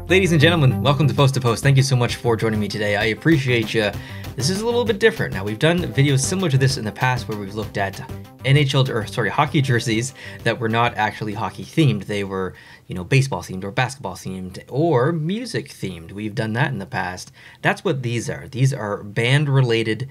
Ladies and gentlemen, welcome to Post to Post. Thank you so much for joining me today. I appreciate you. This is a little bit different. Now, we've done videos similar to this in the past where we've looked at hockey jerseys that were not actually hockey themed. They were, baseball themed or basketball themed or music themed. We've done that in the past. That's what these are. These are band related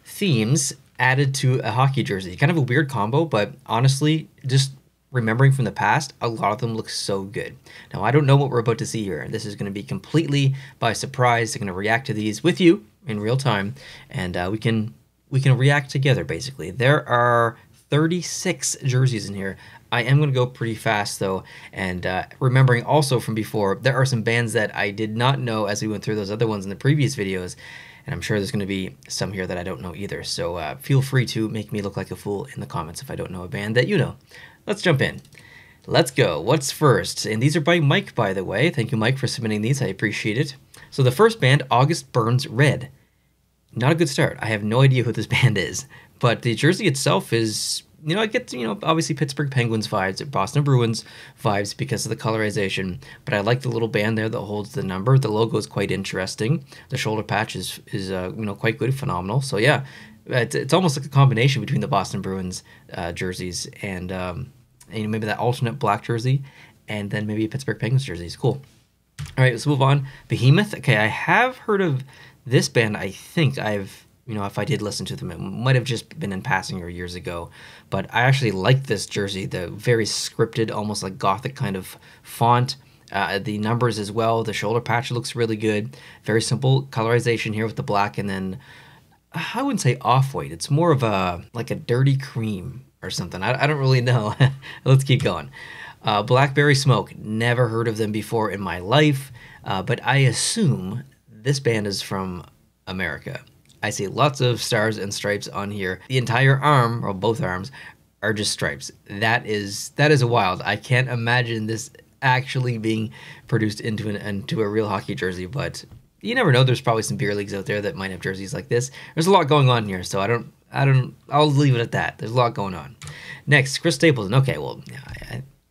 themes added to a hockey jersey. Kind of a weird combo, but honestly, just remembering from the past, a lot of them look so good. Now, I don't know what we're about to see here. This is going to be completely by surprise. I'm going to react to these with you in real time, and we can react together, basically. There are 36 jerseys in here. I am going to go pretty fast, though, and remembering also from before, there are some bands that I did not know as we went through those other ones in the previous videos, and I'm sure there's going to be some here that I don't know either, so feel free to make me look like a fool in the comments if I don't know a band that you know. Let's jump in. Let's go. What's first? And these are by Mike, by the way. Thank you, Mike, for submitting these. I appreciate it. So the first band, August Burns Red. Not a good start. I have no idea who this band is. But the jersey itself is, it gets, obviously Pittsburgh Penguins vibes, Boston Bruins vibes because of the colorization. But I like the little band there that holds the number. The logo is quite interesting. The shoulder patch is quite good, phenomenal. So yeah, it's almost like a combination between the Boston Bruins jerseys and maybe that alternate black jersey, and then maybe a Pittsburgh Penguins jersey. It's cool. All right, let's move on. Behemoth. Okay, I have heard of this band. I think if I did listen to them, it might have just been in passing or years ago. But I actually like this jersey. The very scripted, almost like gothic kind of font. The numbers as well. The shoulder patch looks really good. Very simple colorization here with the black, and then I wouldn't say off-white. It's more of like a dirty cream or something. I don't really know. Let's keep going. Blackberry Smoke. Never heard of them before in my life, but I assume this band is from America. I see lots of stars and stripes on here. The entire arm, or both arms, are just stripes. That is wild. I can't imagine this actually being produced into a real hockey jersey, but you never know. There's probably some beer leagues out there that might have jerseys like this. There's a lot going on here, so I'll leave it at that. There's a lot going on. Next, Chris Stapleton. Okay, well,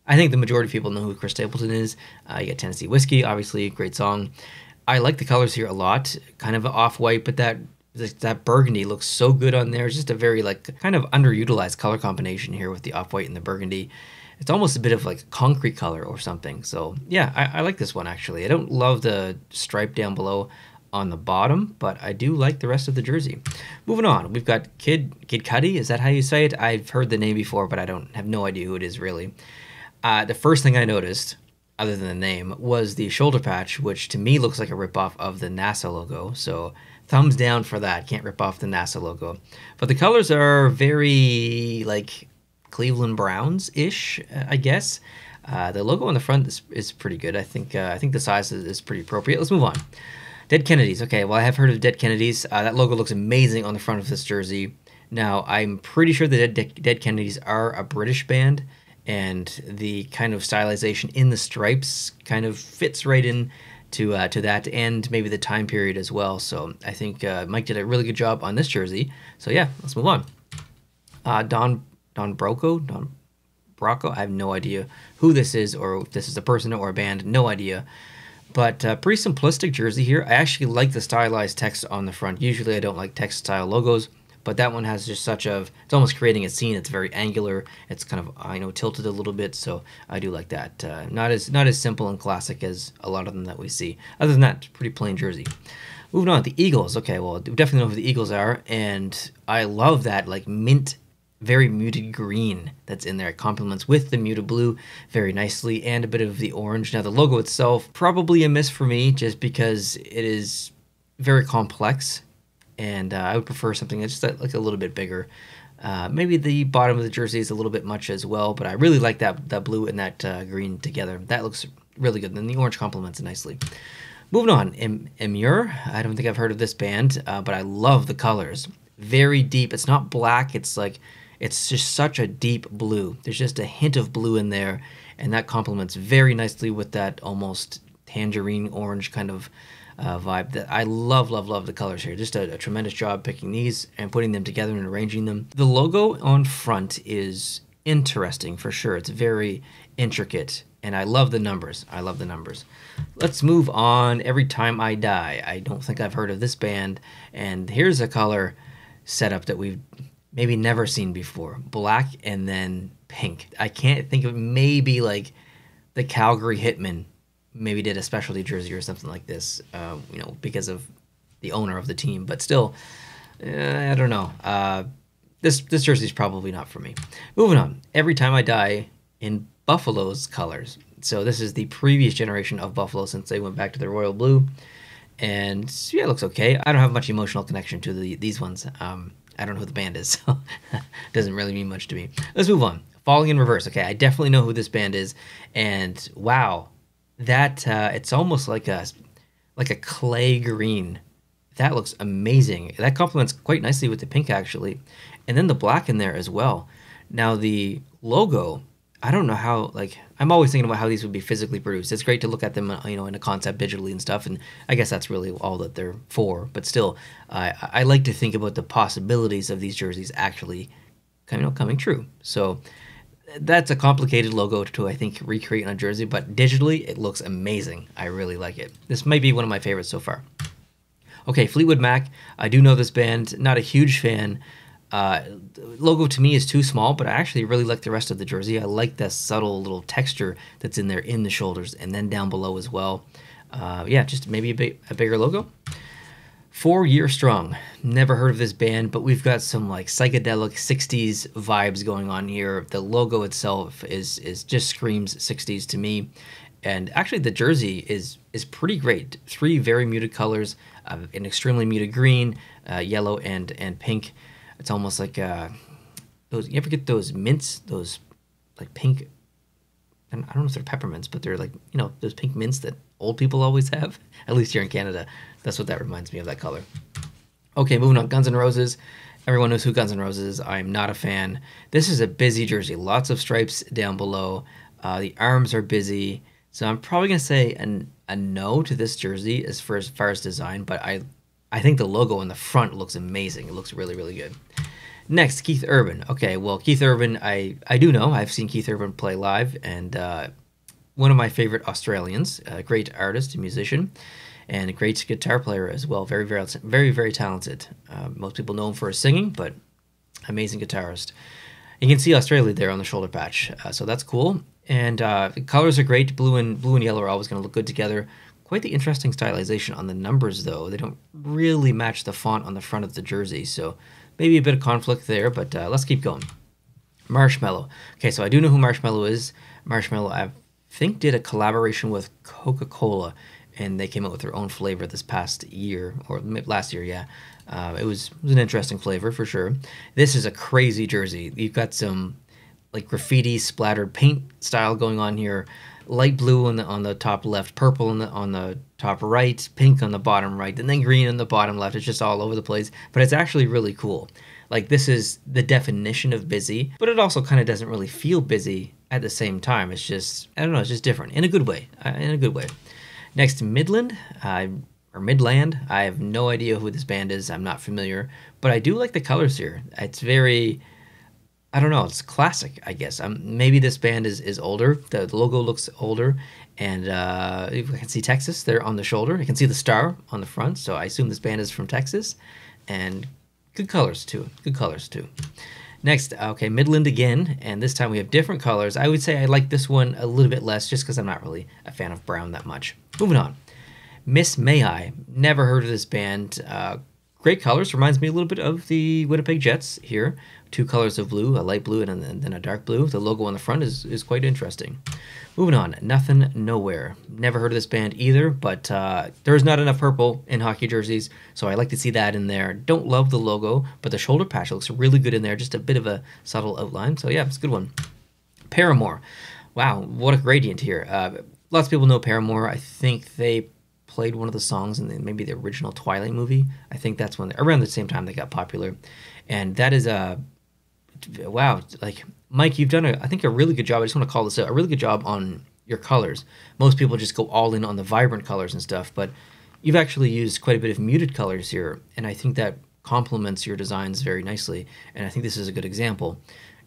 I think the majority of people know who Chris Stapleton is. You got Tennessee Whiskey, obviously, great song. I like the colors here a lot. Kind of off-white, but that burgundy looks so good on there. It's just a very kind of underutilized color combination here with the off-white and the burgundy. It's almost a bit of like concrete color or something. So yeah, I like this one actually. I don't love the stripe down below on the bottom, but I do like the rest of the jersey. Moving on, we've got Kid Cudi. Is that how you say it? I've heard the name before, but I have no idea who it is really. The first thing I noticed, other than the name, was the shoulder patch, which to me looks like a ripoff of the NASA logo. So thumbs down for that. Can't rip off the NASA logo. But the colors are very like Cleveland Browns-ish, I guess. The logo on the front is pretty good. I think the size is pretty appropriate. Let's move on. Dead Kennedys. Okay, well, I have heard of Dead Kennedys. That logo looks amazing on the front of this jersey. Now, I'm pretty sure the Dead Kennedys are a British band, and the kind of stylization in the stripes kind of fits right in to that, and maybe the time period as well. So I think Mike did a really good job on this jersey. So yeah, let's move on. Don Brocco. I have no idea who this is, or if this is a person or a band. No idea. But pretty simplistic jersey here. I actually like the stylized text on the front. Usually I don't like text style logos, but that one has just it's almost creating a scene. It's very angular. It's kind of, tilted a little bit, so I do like that. Not as simple and classic as a lot of them that we see. Other than that, pretty plain jersey. Moving on, the Eagles. Okay, well, we definitely know who the Eagles are, and I love that mint, very muted green that's in there. It complements with the muted blue very nicely, and a bit of the orange. Now the logo itself, probably a miss for me just because it is very complex, and I would prefer something that's just like a little bit bigger. Maybe the bottom of the jersey is a little bit much as well, but I really like that blue and that green together. That looks really good. And then the orange complements it nicely. Moving on, Emure. I don't think I've heard of this band, but I love the colors. Very deep. It's not black. It's just such a deep blue. There's just a hint of blue in there, and that complements very nicely with that almost tangerine orange kind of vibe. That I love the colors here. Just a tremendous job picking these and putting them together and arranging them. The logo on front is interesting for sure. It's very intricate, and I love the numbers. I love the numbers. Let's move on. Every Time I Die. I don't think I've heard of this band, and here's a color setup that we've maybe never seen before. Black and then pink. I can't think of, maybe like the Calgary Hitmen maybe did a specialty jersey or something like this, you know, because of the owner of the team. But still, I don't know. This jersey is probably not for me. Moving on. Every Time I Die in Buffalo's colors. So this is the previous generation of Buffalo since they went back to the royal blue. And yeah, it looks okay. I don't have much emotional connection to these ones. I don't know who the band is, so it doesn't really mean much to me. Let's move on. Falling in Reverse. Okay, I definitely know who this band is. And wow, that it's almost like a clay green. That looks amazing. That complements quite nicely with the pink, actually. And then the black in there as well. Now, the logo, I don't know how, like, I'm always thinking about how these would be physically produced. It's great to look at them, you know, in a concept digitally and stuff, and I guess that's really all that they're for. But still, I like to think about the possibilities of these jerseys actually coming true. So that's a complicated logo to, I think, recreate on a jersey, but digitally, it looks amazing. I really like it. This might be one of my favorites so far. Okay, Fleetwood Mac. I do know this band. Not a huge fan. Logo to me is too small, but I actually really like the rest of the jersey. I like the subtle little texture that's in there in the shoulders and then down below as well. Yeah, just maybe a bigger logo. 4 Year Strong. Never heard of this band, but we've got some like psychedelic 60s vibes going on here. The logo itself is just screams 60s to me. And actually the jersey is pretty great. 3 very muted colors, an extremely muted green, yellow, and pink. It's almost like those. You ever get those mints? Those like pink. I don't know if they're peppermints, but they're like, you know, those pink mints that old people always have. At least here in Canada, that's what that reminds me of, that color. Okay, moving on. Guns N' Roses. Everyone knows who Guns N' Roses is. I'm not a fan. This is a busy jersey. Lots of stripes down below. The arms are busy. So I'm probably gonna say a no to this jersey as far as design, but I think the logo in the front looks amazing. It looks really, really good. Next, Keith Urban. Okay, well, Keith Urban, I do know. I've seen Keith Urban play live, and one of my favorite Australians, a great artist and musician, and a great guitar player as well. Very, very, very, very talented. Most people know him for his singing, but amazing guitarist. You can see Australia there on the shoulder patch, so that's cool. And the colors are great. Blue and yellow are always going to look good together. Quite the interesting stylization on the numbers, though. They don't really match the font on the front of the jersey, so maybe a bit of conflict there, but let's keep going. Marshmallow. Okay, so I do know who Marshmallow is. Marshmallow, I think, did a collaboration with Coca-Cola, and they came out with their own flavor this past year, or last year, yeah. It was an interesting flavor, for sure. This is a crazy jersey. You've got some like graffiti splattered paint style going on here. Light blue on the top left, purple on the top right, pink on the bottom right, and then green on the bottom left. It's just all over the place, but it's actually really cool. Like, this is the definition of busy, but it also kind of doesn't really feel busy at the same time. It's just, I don't know, it's just different in a good way. Next, Midland, or Midland. I have no idea who this band is. I'm not familiar, but I do like the colors here. It's very, I don't know, it's classic, I guess. Maybe this band is older. The logo looks older, and I can see Texas there on the shoulder. I can see the star on the front, so I assume this band is from Texas, and good colors too. Next, okay, Midland again, and this time we have different colors. I would say I like this one a little bit less, just because I'm not really a fan of brown that much. Moving on. Miss May I. Never heard of this band. Great colors. Reminds me a little bit of the Winnipeg Jets here. 2 colors of blue, a light blue and then a dark blue. The logo on the front is quite interesting. Moving on, Nothing Nowhere. Never heard of this band either, but there's not enough purple in hockey jerseys, so I like to see that in there. Don't love the logo, but the shoulder patch looks really good in there. Just a bit of a subtle outline, so yeah, it's a good one. Paramore. Wow, what a gradient here. Lots of people know Paramore. I think they played one of the songs in maybe the original Twilight movie. I think that's when, around the same time they got popular. And that is wow, like, Mike, you've done I think a really good job. I just want to call this out, a really good job on your colors. Most people just go all in on the vibrant colors and stuff, but you've actually used quite a bit of muted colors here, and I think that complements your designs very nicely, and I think this is a good example.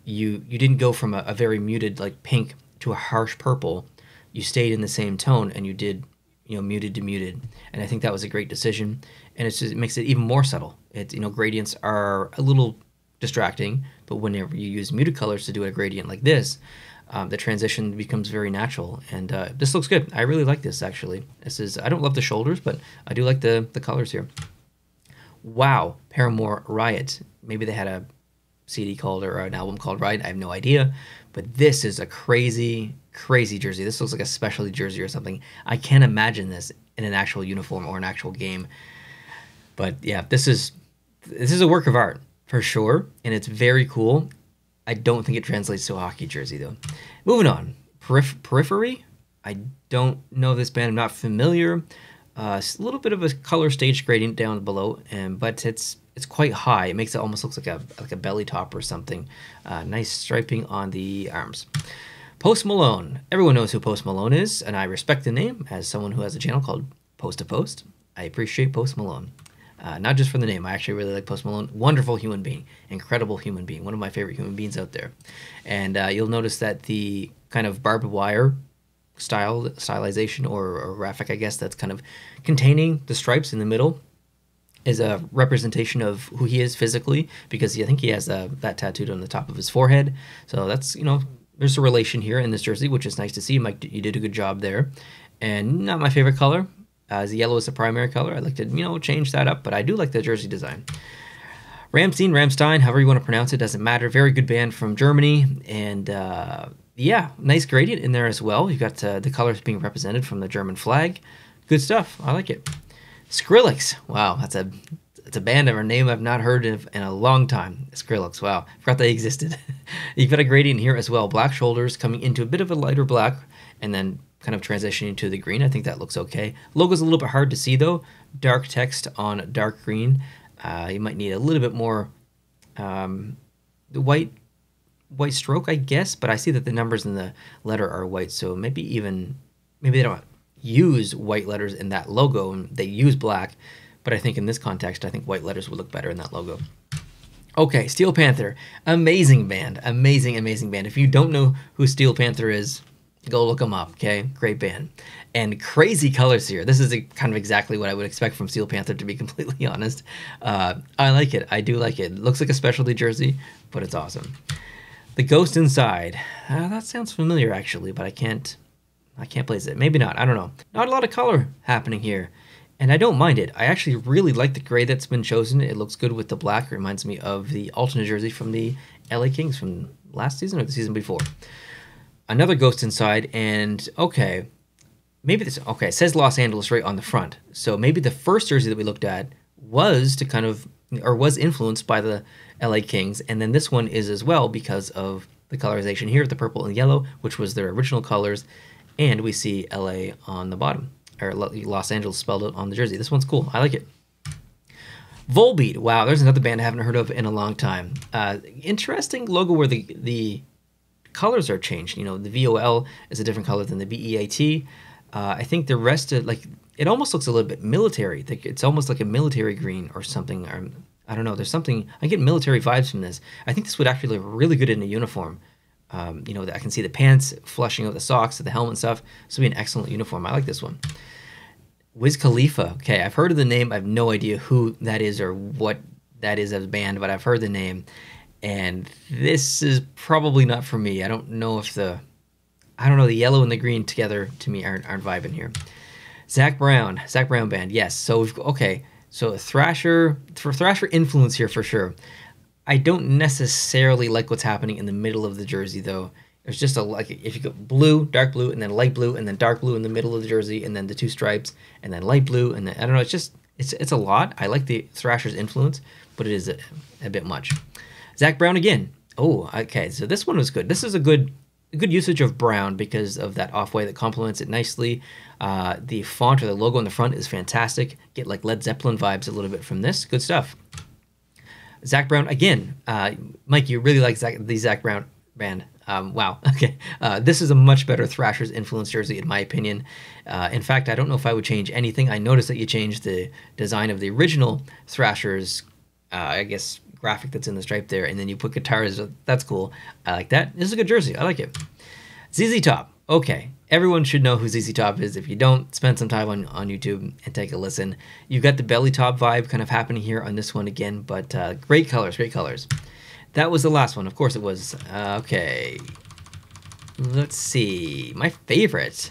you didn't go from a very muted like pink to a harsh purple. You stayed in the same tone, and you did, muted to muted. And I think that was a great decision. And it makes it even more subtle. Gradients are a little distracting, but whenever you use muted colors to do a gradient like this, the transition becomes very natural. And this looks good. I really like this, actually. I don't love the shoulders, but I do like the colors here. Wow, Paramore Riot. Maybe they had a CD called, or an album called Riot. I have no idea. But this is a crazy, crazy jersey. This looks like a specialty jersey or something. I can't imagine this in an actual uniform or an actual game. But yeah, this is a work of art for sure, and it's very cool. I don't think it translates to a hockey jersey though. Moving on, Periphery. I don't know this band. I'm not familiar. A little bit of a color stage gradient down below, but it's quite high. It makes it almost looks like a belly top or something. Nice striping on the arms. Post Malone. Everyone knows who Post Malone is, and I respect the name as someone who has a channel called Post to Post. I appreciate Post Malone. Not just for the name. I actually really like Post Malone. Wonderful human being. Incredible human being. One of my favorite human beings out there. And you'll notice that the kind of barbed wire stylization or graphic, I guess, that's kind of containing the stripes in the middle is a representation of who he is physically, because I think he has that tattooed on the top of his forehead. So that's, there's a relation here in this jersey, which is nice to see. Mike, you did a good job there. And not my favorite color. As yellow is the primary color. I'd like to, change that up, but I do like the jersey design. Ramstein, however you want to pronounce it, doesn't matter. Very good band from Germany, and yeah, nice gradient in there as well. You've got the colors being represented from the German flag. Good stuff. I like it. Skrillex. Wow, that's a band or a name I've not heard of in a long time. Skrillex. Wow, forgot they existed. You've got a gradient here as well. Black shoulders coming into a bit of a lighter black, and then kind of transitioning to the green. I think that looks okay. Logo's a little bit hard to see though. Dark text on dark green. You might need a little bit more white stroke, I guess, but I see that the numbers in the letter are white, so maybe they don't use white letters in that logo and they use black, but I think in this context, I think white letters would look better in that logo. Okay, Steel Panther. Amazing band. Amazing band. If you don't know who Steel Panther is, go look them up, okay? Great band. And crazy colors here. This is kind of exactly what I would expect from Steel Panther, to be completely honest. I like it. I do like it. It looks like a specialty jersey, but it's awesome. The Ghost Inside. That sounds familiar, actually, but I can't place it. Maybe not. I don't know. Not a lot of color happening here, and I don't mind it. I actually really like the gray that's been chosen. It looks good with the black. It reminds me of the alternate jersey from the LA Kings from last season or the season before. Another Ghost Inside, and okay, maybe this, okay, it says Los Angeles right on the front. So maybe the first jersey that we looked at was was influenced by the LA Kings, and then this one is as well because of the colorization here, the purple and yellow, which was their original colors, and we see LA on the bottom, or Los Angeles spelled out on the jersey. This one's cool. I like it. Volbeat. Wow, there's another band I haven't heard of in a long time. Interesting logo where the colors are changed. The VOL is a different color than the BEAT. I think the rest of, it almost looks a little bit military. It's almost like a military green or something. I don't know. There's something, I get military vibes from this. I think this would actually look really good in a uniform. I can see the pants flushing out the socks, the helmet and stuff. This would be an excellent uniform. I like this one. Wiz Khalifa. Okay, I've heard of the name. I have no idea who that is or what that is as a band, but I've heard the name. And this is probably not for me. I don't know if the yellow and the green together to me aren't vibing here. Zach Brown band, yes. So so Thrasher influence here for sure. I don't necessarily like what's happening in the middle of the jersey though. There's just if you go blue, dark blue, and then light blue, and then dark blue in the middle of the jersey, and then the two stripes, and then light blue, and then I don't know. It's a lot. I like the Thrasher's influence, but it is a bit much. Zach Brown again. Oh, okay. So this one was good. This is a good usage of brown because of that off-white that complements it nicely. The font or the logo on the front is fantastic. Get like Led Zeppelin vibes a little bit from this. Good stuff. Zach Brown again. Mike, you really like the Zach Brown band. Wow. Okay. This is a much better Thrasher's influence jersey in my opinion. In fact, I don't know if I would change anything. I noticed that you changed the design of the original Thrasher's I guess graphic that's in the stripe there, and then you put guitars. That's cool. I like that. This is a good jersey. I like it. ZZ Top. Okay, everyone should know who ZZ Top is. If you don't, spend some time on YouTube and take a listen. You've got the belly top vibe kind of happening here on this one again, but great colors, great colors. That was the last one. Of course it was. Okay, let's see. My favorite.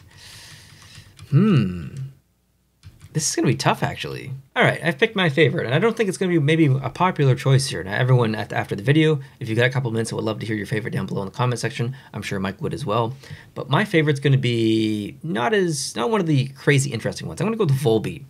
This is going to be tough, actually. All right, I've picked my favorite, and I don't think it's going to be maybe a popular choice here. Now, everyone after the video, if you've got a couple minutes, I would love to hear your favorite down below in the comment section. I'm sure Mike would as well. But my favorite's going to be not one of the crazy interesting ones. I'm going to go with Volbeat.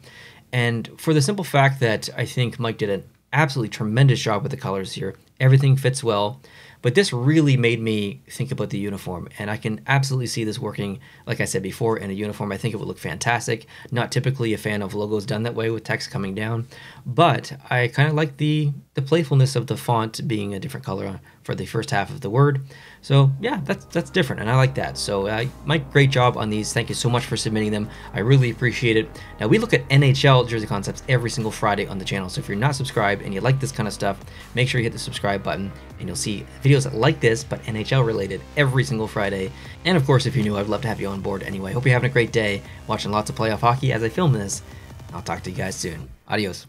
And for the simple fact that I think Mike did an absolutely tremendous job with the colors here. Everything fits well. But this really made me think about the uniform, and I can absolutely see this working, like I said before, in a uniform. I think it would look fantastic. Not typically a fan of logos done that way with text coming down, but I kind of like the playfulness of the font being a different color for the first half of the word. So yeah, that's different, and I like that. So Mike, great job on these. Thank you so much for submitting them. I really appreciate it. Now, we look at NHL jersey concepts every single Friday on the channel, so if you're not subscribed and you like this kind of stuff, make sure you hit the subscribe button, and you'll see videos like this, but NHL related, every single Friday. And of course, if you're new, I'd love to have you on board anyway. Hope you're having a great day, watching lots of playoff hockey as I film this. I'll talk to you guys soon. Adios.